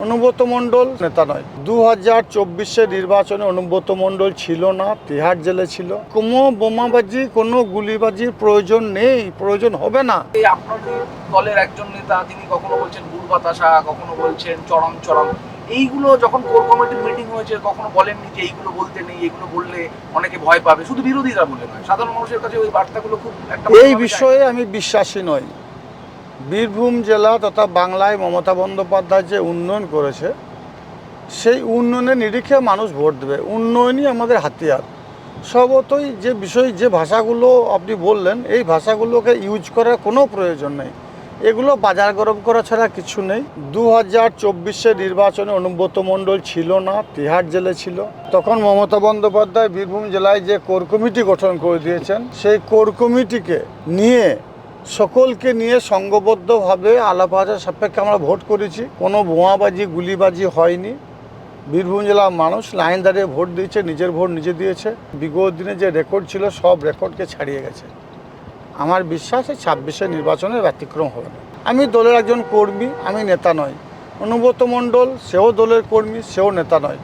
অনুব্রত মণ্ডল নেতা নয়। 2024-এর নির্বাচনে অনুব্রত মণ্ডল ছিল না, তিহার জেলে ছিল। কোনো বোমাবাজি, কোনো গুলিবাজির প্রয়োজন নেই, প্রয়োজন হবে না। এই আপনাদের দলের একজন নেতা তিনি কখনো বলছেন গুড় বাতাসা, কখনো বলছেন চরম চরম, এইগুলো যখন কোর কমিটির মিটিং হয়েছে কখনো বলেননি যে এইগুলো বলতে নেই, এগুলো বললে অনেকে ভয় পাবে? শুধু বিরোধীরা বলে নয়, সাধারণ মানুষের কাছে ওই বার্তাগুলো খুব একটা এই বিষয়ে আমি বিশ্বাসী নই। বীরভূম জেলা তথা বাংলায় মমতা বন্দ্যোপাধ্যায় যে উন্নয়ন করেছে, সেই উন্নয়নের নিরিখে মানুষ ভোট দেবে। উন্নয়নই আমাদের হাতিয়ার। সর্বতই যে বিষয়, যে ভাষাগুলো আপনি বললেন, এই ভাষাগুলোকে ইউজ করার কোনো প্রয়োজন নেই। এগুলো বাজার গরম করা ছাড়া কিছু নেই। 2024-এর নির্বাচনে অনুব্রত মণ্ডল ছিল না, তিহার জেলে ছিল। তখন মমতা বন্দ্যোপাধ্যায় বীরভূম জেলায় যে কোর কমিটি গঠন করে দিয়েছেন, সেই কোর কমিটিকে নিয়ে সকলকে নিয়ে সংঘবদ্ধভাবে আলাপ আলোচনা সাপেক্ষে আমরা ভোট করেছি। কোনো বোমাবাজি, গুলিবাজি হয়নি। বীরভূম জেলার মানুষ লাইন দাঁড়িয়ে ভোট দিয়েছে, নিজের ভোট নিজে দিয়েছে। বিগত দিনে যে রেকর্ড ছিল, সব রেকর্ডকে ছাড়িয়ে গেছে। আমার বিশ্বাস এই 26-এর নির্বাচনে ব্যতিক্রম হবে না। আমি দলের একজন কর্মী, আমি নেতা নই। অনুব্রত মণ্ডল সেও দলের কর্মী, সেও নেতা নয়।